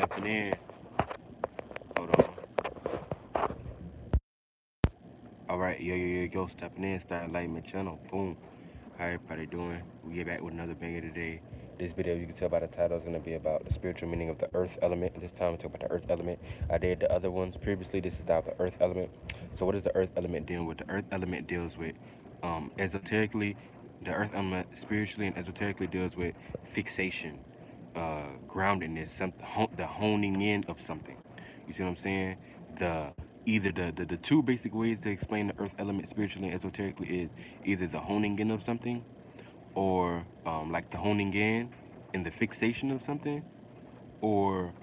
stepping in. Hold on. All right, yo, stepping in. Star Enlightenment Channel. Boom. How everybody doing? We get back with another banger today. This video, you can tell by the title, is going to be about the spiritual meaning of the earth element. This time, we talk about the earth element. I did the other ones previously. This is about the earth element. So, what is the earth element dealing with? The earth element deals with esoterically. The earth element spiritually and esoterically deals with fixation, groundedness, the honing in of something. You see what I'm saying? The Either the two basic ways to explain the earth element spiritually and esoterically is either the honing in of something, or like the honing in and the fixation of something, or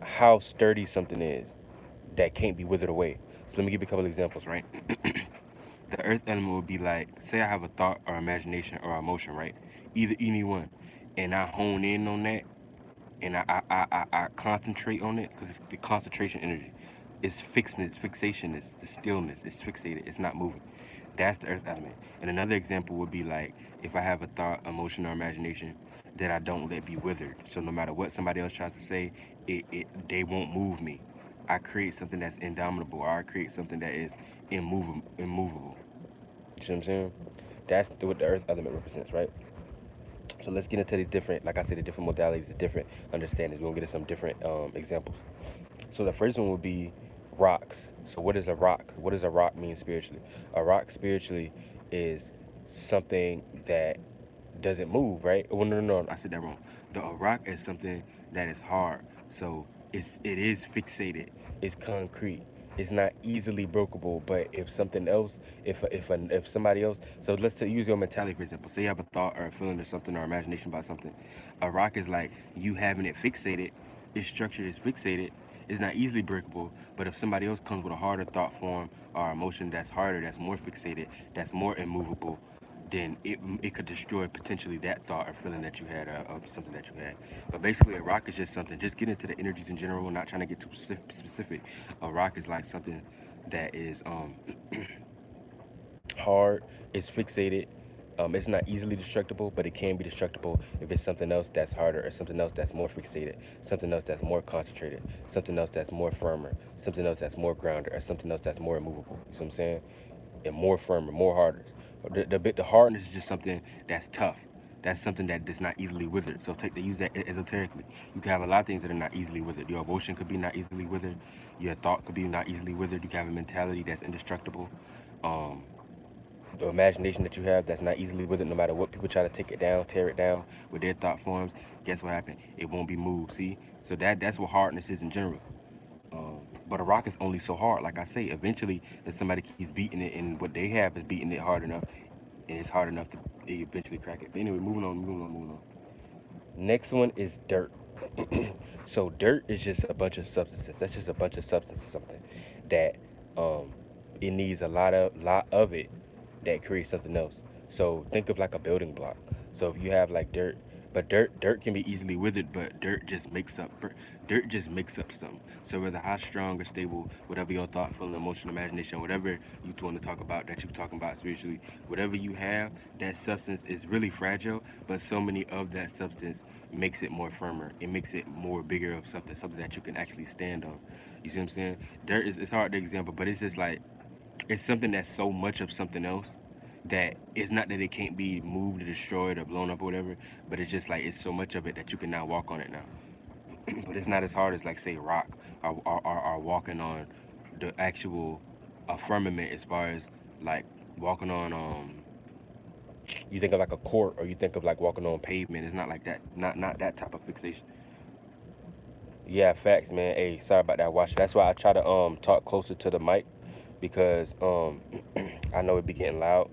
how sturdy something is that can't be withered away. So let me give you a couple examples, right? The earth element would be like, say I have a thought or imagination or emotion, right? Either any one, and I hone in on that, and I concentrate on it because it's the concentration energy. It's fixedness, fixation, it's the stillness, it's fixated, it's not moving. That's the earth element. And another example would be like if I have a thought, emotion, or imagination that I don't let be withered. So no matter what somebody else tries to say, they won't move me. I create something that's indomitable, or I create something that is immovable. You see what I'm saying? That's what the earth element represents, right? So let's get into the different, like I said, the different modalities, the different understandings. We're gonna get into some different examples. So the first one would be rocks. So what is a rock? What does a rock mean spiritually? A rock spiritually is something that doesn't move, right? Oh, no, I said that wrong. A rock is something that is hard. So it is fixated. It's concrete. It's not easily breakable. But if something else, if somebody else, so use your mentality for example. Say you have a thought or a feeling or something or imagination about something. A rock is like you having it fixated. It's structured. It's fixated. It's not easily breakable. But if somebody else comes with a harder thought form or emotion that's harder, that's more fixated, that's more immovable, then it could destroy potentially that thought or feeling that you had, or something that you had. But basically, a rock is just something. Just get into the energies in general, not trying to get too specific. A rock is like something that is hard, it's fixated. It's not easily destructible, but it can be destructible if it's something else that's harder, or something else that's more fixated, something else that's more concentrated, something else that's more firmer, something else that's more grounded, or something else that's more immovable. You see what I'm saying? And more firmer, more harder. The hardness is just something that's tough. That's something that is not easily withered. So they use that esoterically. You can have a lot of things that are not easily withered. Your emotion could be not easily withered. Your thought could be not easily withered. You can have a mentality that's indestructible. Um, the imagination that you have that's not easily withered, no matter what people try to take it down, tear it down with their thought forms. Guess what happened? It won't be moved. See, so that's what hardness is in general. But a rock is only so hard. Like I say, eventually, if somebody keeps beating it, and what they have is beating it hard enough, and it's hard enough to eventually crack it. But anyway, moving on. Next one is dirt. So dirt is just a bunch of substances. That's just a bunch of substances, something that um, it needs a lot of it that creates something else. So think of like a building block. So if you have like dirt, but dirt can be easily withered, but dirt just makes up something. So whether how strong or stable, whatever your thought, feeling, emotion, imagination, whatever you want to talk about that you're talking about spiritually, whatever you have, that substance is really fragile, but so many of that substance makes it more firmer. It makes it more bigger of something that you can actually stand on. You see what I'm saying? Dirt is it's hard to example, but it's just like it's something that's so much of something else that it's not that it can't be moved or destroyed or blown up or whatever, but it's just like it's so much of it that you can now walk on it now. But it's not as hard as like say rock or walking on the actual firmament as far as like walking on you think of like a court or you think of like walking on pavement. It's not like that. Not that type of fixation. Yeah, facts, man. Hey, sorry about that, watch. That's why I try to talk closer to the mic because I know it be getting loud.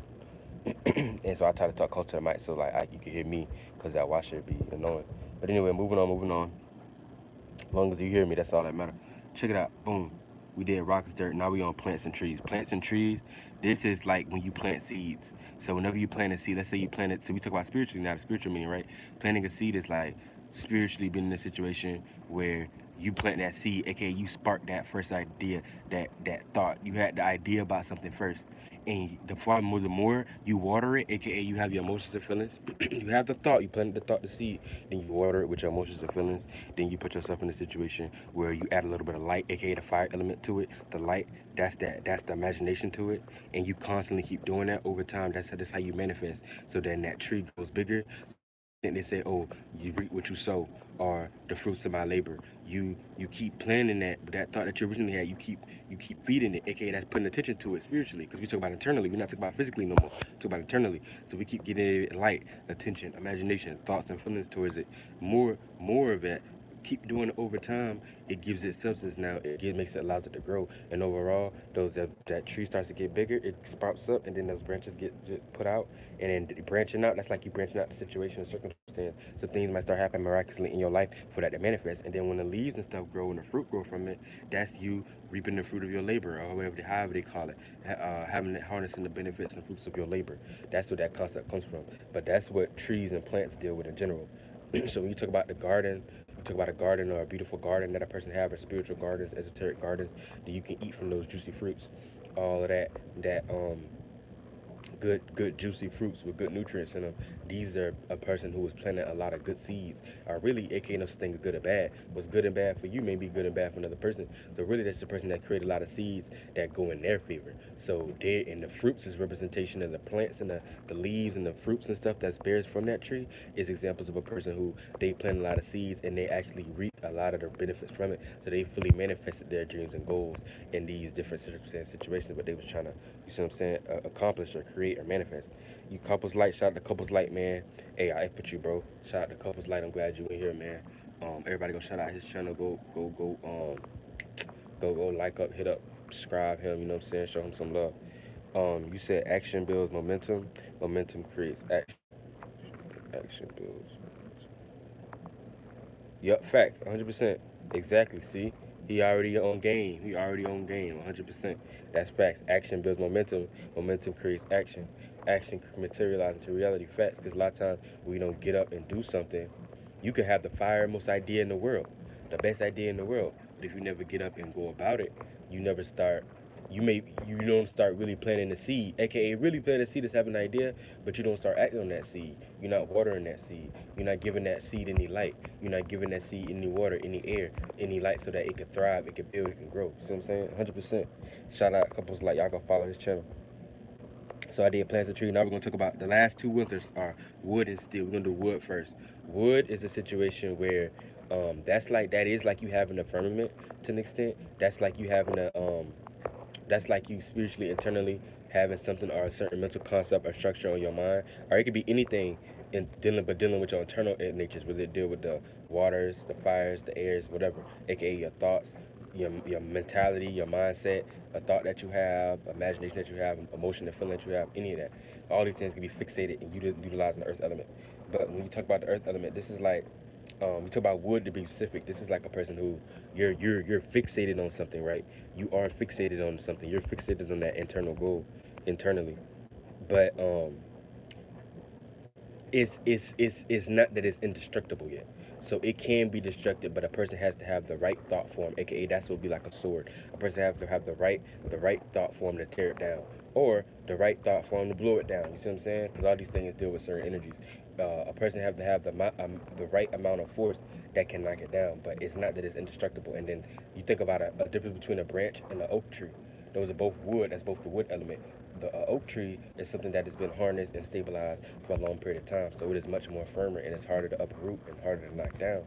And so I try to talk close to the mic so like you can hear me because that washer be annoying. But anyway, moving on. As long as you hear me, that's all that matters. Check it out. Boom. We did rock and dirt. Now we on plants and trees. Plants and trees. This is like when you plant seeds. So whenever you plant a seed, let's say you plant it. So we talk about spiritually now, the spiritual meaning, right? Planting a seed is like spiritually being in a situation where You plant that seed, aka you spark that first idea, that thought. You had the idea about something first, and the more you water it, aka you have your emotions and feelings. You have the thought, you plant the thought, the seed, then you water it with your emotions and feelings. Then you put yourself in a situation where you add a little bit of light, aka the fire element to it. The light, that's the imagination to it, and you constantly keep doing that over time. That's how you manifest. So then that tree grows bigger. So to the extent they say, oh, you reap what you sow, or the fruits of my labor. You keep planning that thought that you originally had. You keep feeding it, aka that's putting attention to it spiritually. Because we talk about internally, we're not talking about physically no more. We talk about internally. So we keep getting it light, attention, imagination, thoughts and feelings towards it. More of it. Keep doing it over time. It gives it substance now. Makes it allows it to grow. And overall, that tree starts to get bigger. It sprouts up, and then those branches get put out, and then branching out. That's like you branching out the situation and circumstance. So things might start happening miraculously in your life for that to manifest. And then when the leaves and stuff grow and the fruit grow from it, that's you reaping the fruit of your labor, or however they call it, having harnessing the benefits and fruits of your labor. That's where that concept comes from. But that's what trees and plants deal with in general. So when you talk about the garden, you talk about a garden or a beautiful garden that a person have, or spiritual gardens, esoteric gardens, that you can eat from those juicy fruits, all of that good juicy fruits with good nutrients in them. These are a person who was planting a lot of good seeds. Really, it can't no such thing as good or bad. What's good and bad for you may be good and bad for another person. So really, that's the person that created a lot of seeds that go in their favor. So they and the fruits is representation of the plants and the leaves and the fruits and stuff that bears from that tree is examples of a person who they plant a lot of seeds and they actually reap a lot of the benefits from it. So they fully manifested their dreams and goals in these different circumstances, situations, what they was trying to, you see what I'm saying, accomplish or create or manifest. You Couples Light, shout out to Couples Light, man. Hey, I F with you, bro. Shout out to Couples Light. I'm glad you in here, man. Everybody go shout out his channel. Go like up, hit up, subscribe him. You know what I'm saying? Show him some love. You said action builds momentum. Momentum creates action. Action builds. Yep, facts. 100%. Exactly. See, he already on game. He already on game. 100%. That's facts. Action builds momentum. Momentum creates action. Action materializes into reality. Facts. Because a lot of times we don't get up and do something. You could have the fire most idea in the world, the best idea in the world, but if you never get up and go about it, you never start. You don't start really planting the seed, aka really planting the seed is having an idea, but you don't start acting on that seed. You're not watering that seed. You're not giving that seed any light. You're not giving that seed any water, any air, any light, so that it can thrive, it can build, it can grow. See what I'm saying? 100%. Shout out Couples Light. Y'all go follow his channel. So I did plants and tree. Now we're gonna talk about the last two winters are wood and steel. We're gonna do wood first. Wood is a situation where that is like you having a firmament to an extent. That's like you spiritually internally having something or a certain mental concept or structure on your mind, or it could be anything in dealing with your internal natures, whether it deal with the waters, the fires, the airs, whatever, aka your thoughts, your mentality, your mindset, a thought that you have, imagination that you have, emotion and feeling that you have, any of that. All these things can be fixated and utilizing the earth element. But when you talk about the earth element, this is like you talk about wood to be specific. This is like a person who you're fixated on something, right? You are fixated on something. You're fixated on that internal goal internally. But it's not that it's indestructible yet. So it can be destructive, but a person has to have the right thought form, aka that's what would be like a sword. A person has to have the right thought form to tear it down, or the right thought form to blow it down. You see what I'm saying? Because all these things deal with certain energies. A person have to have the right amount of force that can knock it down, but it's not that it's indestructible. And then you think about a difference between a branch and an oak tree. Those are both wood. That's both the wood element. The oak tree is something that has been harnessed and stabilized for a long period of time, so it is much more firmer and it's harder to uproot and harder to knock down.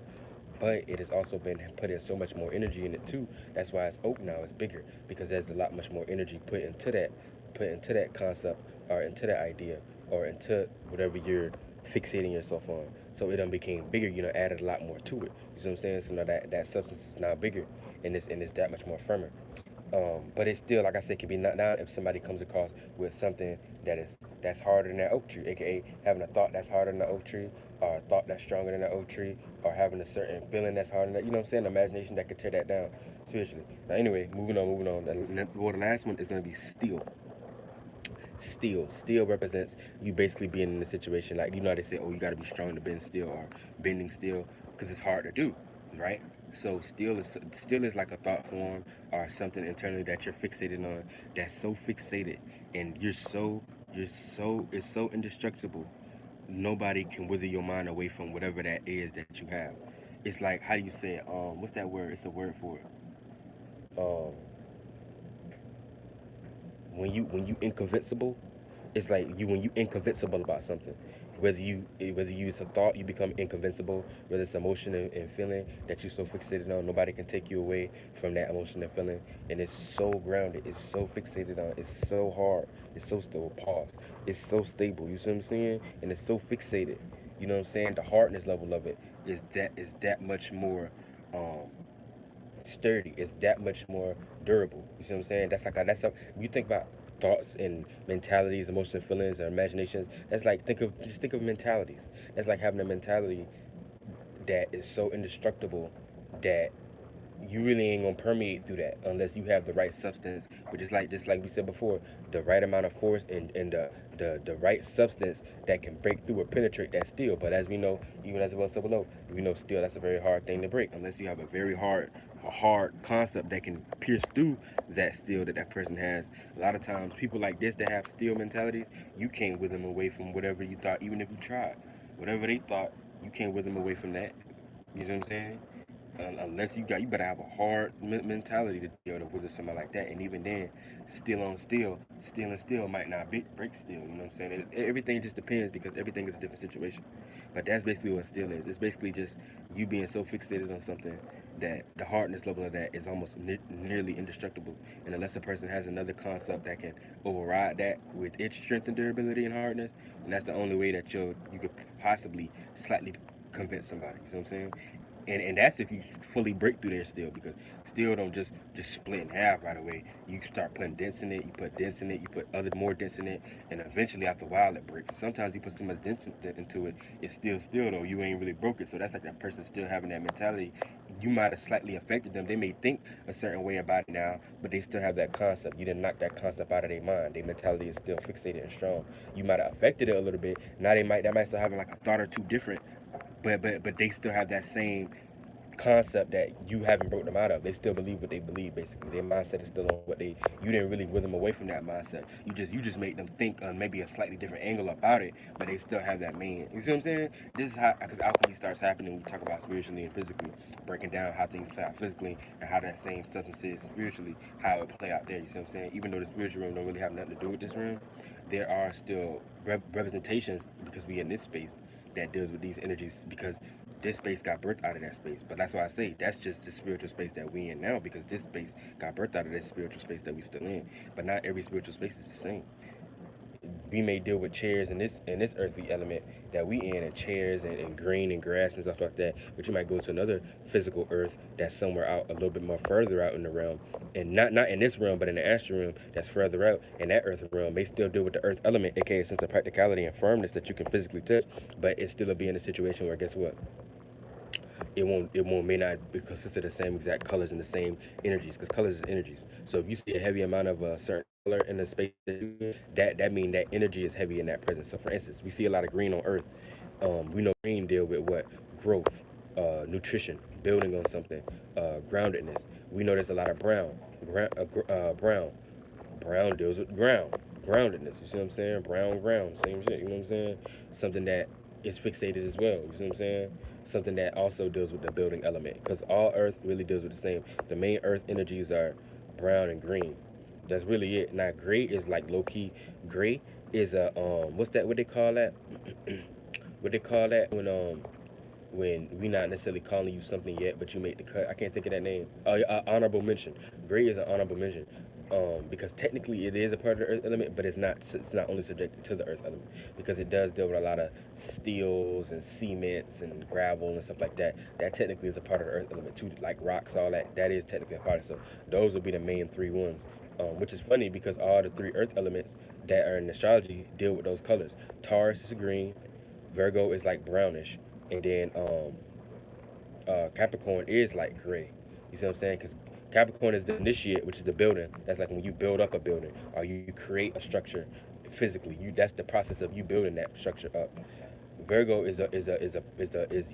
But it has also been put in so much more energy in it too. That's why it's oak now. It's bigger because there's a lot much more energy put into that concept or into that idea or into whatever you're fixating yourself on. So it done became bigger. Added a lot more to it. You see what I'm saying? So now that substance is now bigger and it's that much more firmer. But it's still, like I said, can be knocked down if somebody comes across with something that's harder than that oak tree, aka having a thought that's harder than the oak tree, or a thought that's stronger than the oak tree, or having a certain feeling that's harder than that. You know what I'm saying? Imagination that could tear that down spiritually. Now, anyway, moving on, moving on. The last one is gonna be steel. Steel represents you basically being in a situation like how they say, oh, you got to be strong to bend steel or bending steel because it's hard to do, right? So still is like a thought form or something internally that you're fixated on. That's so fixated, and you're it's so indestructible. Nobody can wither your mind away from whatever that is that you have. It's like, how do you say it? What's that word? It's a word for it. Um, when you inconvincible, it's like you when you inconvincible about something. Whether you use a thought, you become inconvincible. Whether it's emotion and feeling that you're so fixated on, nobody can take you away from that emotion and feeling. And it's so grounded. It's so fixated on. It's so hard. It's so still. Pause. It's so stable. You see what I'm saying? And it's so fixated. You know what I'm saying? The hardness level of it is that much more. Um, Sturdy. It's that much more durable. You see what I'm saying? That's a when you think about thoughts and mentalities, emotions, feelings, or imaginations. That's like think of mentalities. That's like having a mentality that is so indestructible that you really ain't gonna permeate through that unless you have the right substance. But just like we said before, the right amount of force and the right substance that can break through or penetrate that steel. But as we know, even as well said below, we know steel that's a very hard thing to break unless you have a hard concept that can pierce through that steel that that person has. A lot of times, people like this that have steel mentalities, you can't wither them away from whatever you thought, even if you tried. Whatever they thought, you can't wither them away from that. You know what I'm saying? Unless you better have a hard mentality to be able to wither somebody like that. And even then, steel on steel and steel might not break steel. You know what I'm saying? Everything just depends because everything is a different situation. But that's basically what steel is. It's basically just you being so fixated on something that the hardness level of that is almost nearly indestructible. And unless a person has another concept that can override that with its strength and durability and hardness, and that's the only way that you could possibly slightly convince somebody. You know what I'm saying? And that's if you fully break through there still, because steel don't just split in half right away. You start putting dents in it, you put dents in it, you put other more dents in it, and eventually after a while it breaks. Sometimes you put so much dents into it, it's still steel though. You ain't really broke it, so that's like that person still having that mentality. You might have slightly affected them. They may think a certain way about it now, but they still have that concept. You didn't knock that concept out of their mind. Their mentality is still fixated and strong. You might have affected it a little bit. Now they might still have like a thought or two different, but they still have that same concept that you haven't broke them out of. They still believe what they believe. Basically, their mindset is still on what they. You didn't really win them away from that mindset. You just made them think on maybe a slightly different angle about it, but they still have that main. You see what I'm saying? This is how because alchemy starts happening. When we talk about spiritually and physically, breaking down how things play out physically and how that same substance is spiritually, how it play out there. You see what I'm saying? Even though the spiritual realm don't really have nothing to do with this realm, there are still representations because we in this space that deals with these energies because this space got birthed out of that space. But that's why I say that's just the spiritual space that we in now because this space got birthed out of this spiritual space that we still in. But not every spiritual space is the same. We may deal with chairs in this earthly element that we in and chairs and green and grass and stuff like that, but you might go to another physical earth that's somewhere out a little bit more further out in the realm, and not in this realm but in the astral realm that's further out, and that earth realm may still deal with the earth element, aka a sense of practicality and firmness that you can physically touch, but it still be in a situation where guess what, it won't may not be consist of the same exact colors and the same energies because colors is energies. So if you see a heavy amount of a certain color in the space that mean that energy is heavy in that presence. So for instance, we see a lot of green on Earth. We know green deal with what growth, nutrition, building on something, groundedness. We know there's a lot of brown, brown. Brown deals with groundedness. You see what I'm saying? Brown ground, same shit. You know what I'm saying? Something that is fixated as well. You see what I'm saying? Something that also deals with the building element, because all Earth really deals with the same. The main Earth energies are brown and green. That's really it. Now, gray is like low key. Gray is a what's that? What they call that? What they call that when we not necessarily calling you something yet, but you make the cut. I can't think of that name. Honorable mention. Gray is an honorable mention. Because technically it is a part of the earth element, but it's not only subjected to the earth element because it does deal with a lot of steels and cements and gravel and stuff like that. That technically is a part of the earth element too, like rocks, all that. That is technically a part of it. So those would be the main three ones. Which is funny because all the three earth elements that are in astrology deal with those colors. Taurus is green, Virgo is like brownish, and then Capricorn is like gray. You see what I'm saying? Because Capricorn is the initiate, which is the building. That's like when you build up a building or you create a structure physically. That's the process of you building that structure up. Virgo is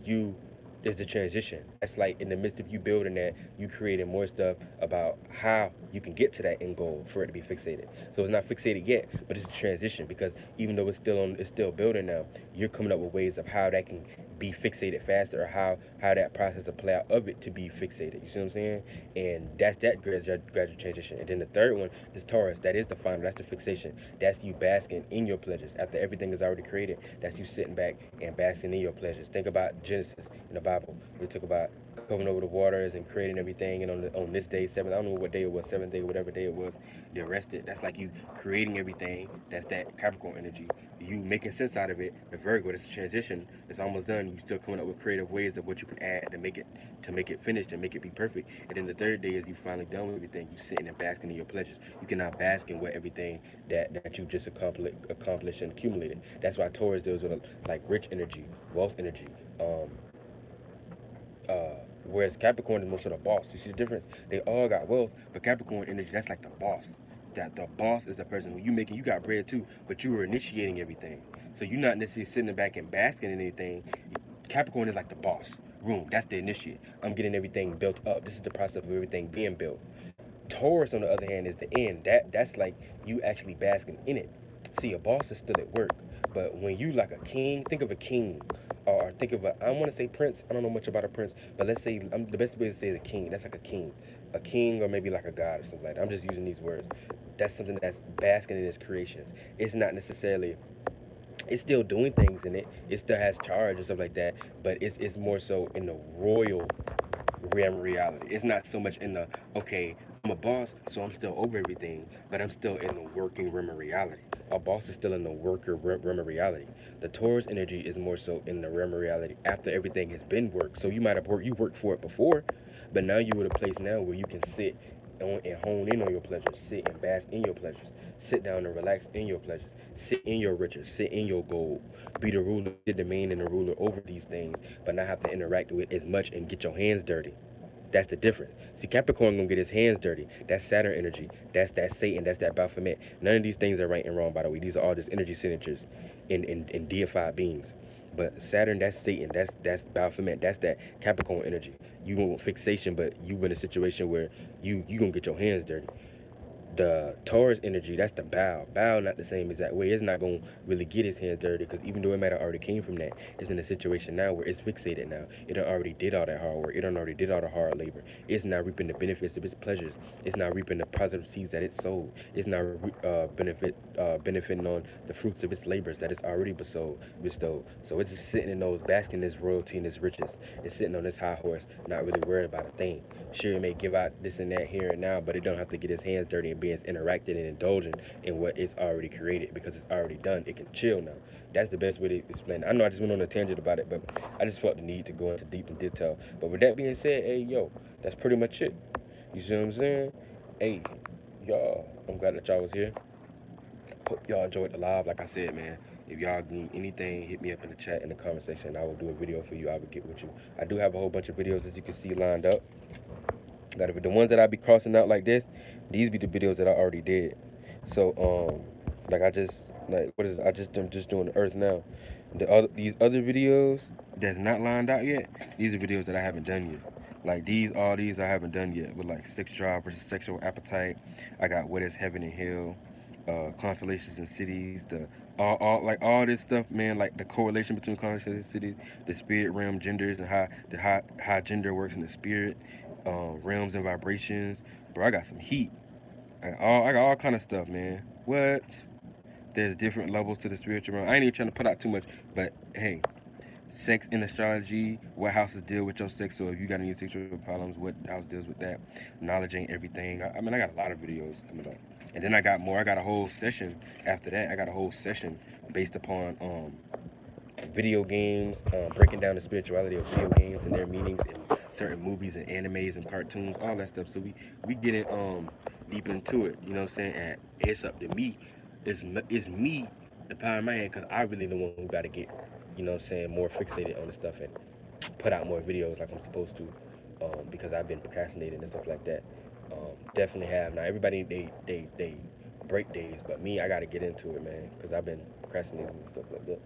you is the transition. That's like in the midst of you building that, you creating more stuff about how you can get to that end goal for it to be fixated. So it's not fixated yet, but it's a transition because even though it's still building now, you're coming up with ways of how that can be fixated faster, or how that process of play out of it to be fixated. You see what I'm saying? And that's that gradual transition. And then the third one is Taurus. That is the final. That's the fixation. That's you basking in your pleasures after everything is already created. That's you sitting back and basking in your pleasures. Think about Genesis in the Bible. We talk about coming over the waters and creating everything, and on this day, seventh, I don't know what day it was, seventh day, whatever day it was, you're rested. That's like you creating everything. That's that Capricorn energy. You making sense out of it. The Virgo, that's a transition. It's almost done. You still coming up with creative ways of what you can add to make it finished and make it be perfect. And then the third day is you finally done with everything. You sitting and basking in your pleasures. You cannot bask in what everything that you just accomplished and accumulated. That's why Taurus deals with like rich energy, wealth energy. Whereas Capricorn is most of the boss. You see the difference? They all got wealth, but Capricorn energy, that's like the boss. That the boss is the person who you got bread too, but you were initiating everything. So you're not necessarily sitting back and basking in anything. Capricorn is like the boss. Room, that's the initiate. I'm getting everything built up. This is the process of everything being built. Taurus, on the other hand, is the end. That's like you actually basking in it. See, a boss is still at work, but when you like a king, think of a king, or think of a, I don't want to say prince. I don't know much about a prince, but let's say the best way to say is a king. That's like a king, or maybe like a god or something like that. I'm just using these words. That's something that's basking in its creations. It's not necessarily, it's still doing things in it. It still has charge and stuff like that, but it's more so in the royal reality. It's not so much in the, okay, I'm a boss, so I'm still over everything, but I'm still in the working realm of reality. A boss is still in the worker realm of reality. The Taurus energy is more so in the realm of reality after everything has been worked. So you might have worked for it before, but now you're at a place now where you can sit on and hone in on your pleasures, sit and bask in your pleasures, sit down and relax in your pleasures, sit in your riches, sit in your gold, be the ruler, the domain, and the ruler over these things, but not have to interact with as much and get your hands dirty. That's the difference. See, Capricorn gonna get his hands dirty. That's Saturn energy. That's that Satan. That's that Baphomet. None of these things are right and wrong, by the way. These are all just energy signatures in deified beings. But Saturn, that's Satan. That's Baphomet. That's that Capricorn energy. You want fixation, but you in a situation where you gonna get your hands dirty. The Taurus energy, that's the bow. Bow not the same exact way. It's not gonna really get his hands dirty because even though it might have already came from that, it's in a situation now where it's fixated now. It done already did all that hard work. It done already did all the hard labor. It's not reaping the benefits of its pleasures. It's not reaping the positive seeds that it sowed. It's not benefiting on the fruits of its labors that it's already bestowed. So it's just sitting in those, basking in this royalty and this riches. It's sitting on this high horse, not really worried about a thing. Sure, it may give out this and that here and now, but it don't have to get its hands dirty and being interacting and indulging in what it's already created because it's already done. It can chill now. That's the best way to explain it. I know I just went on a tangent about it, but I just felt the need to go into deep in detail. But with that being said, hey, yo, that's pretty much it. You see what I'm saying? Hey, y'all, I'm glad that y'all was here. Hope y'all enjoyed the live. Like I said, man, if y'all need anything, hit me up in the chat, in the comment section. I will do a video for you. I will get with you. I do have a whole bunch of videos, as you can see, lined up. The ones that I be crossing out like this, these be the videos that I already did. So like I just like what is it? I'm just doing the Earth now. These other videos that's not lined out yet, these are videos that I haven't done yet. Like all these I haven't done yet, with like sex drive versus sexual appetite. I got what is heaven and hell, constellations and cities, the all this stuff, man. Like the correlation between constellations and cities, the spirit realm, genders, and how gender works in the spirit, realms and vibrations. Bro, I got some heat. I got all kind of stuff, man. What? There's different levels to the spiritual realm. I ain't even trying to put out too much, but hey, sex in astrology, what houses deal with your sex. So if you got any sexual problems, what house deals with that? Knowledge ain't everything. I mean, I got a lot of videos coming up, and then I got more. I got a whole session after that. I got a whole session based upon video games, breaking down the spirituality of video games and their meanings in certain movies and animes and cartoons, all that stuff. So we get it deep into it. You know what I'm saying? And it's up to me. It's me, the power in my hand, because I really the one who got to get, you know what I'm saying, more fixated on the stuff and put out more videos like I'm supposed to, because I've been procrastinating and stuff like that. Definitely have. Now everybody they break days, but me, I got to get into it, man, because I've been procrastinating and stuff like that.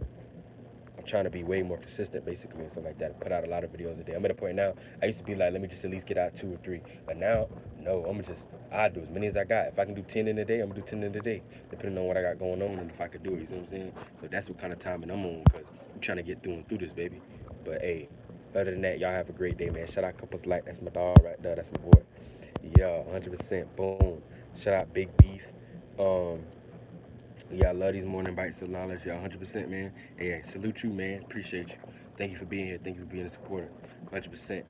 trying to be way more consistent, basically, and stuff like that. Put out a lot of videos a day. I'm at a point now. I used to be like, let me just at least get out 2 or 3, but now, no, I do as many as I got. If I can do 10 in a day, I'm gonna do 10 in a day, depending on what I got going on and if I could do it. You see what I'm saying? So that's what kind of timing I'm on, because I'm trying to get through this, baby. But hey, other than that, y'all have a great day, man. Shout out Couples Light. That's my dog right there. That's my boy. Yeah, 100%. Boom. Shout out Big Beef. Um, yeah, I love these morning bites of knowledge. Yeah, 100%, man. Hey, salute you, man. Appreciate you. Thank you for being here. Thank you for being a supporter. 100%.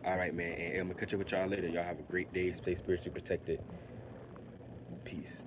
All right, man. And I'm going to catch up with y'all later. Y'all have a great day. Stay spiritually protected. Peace.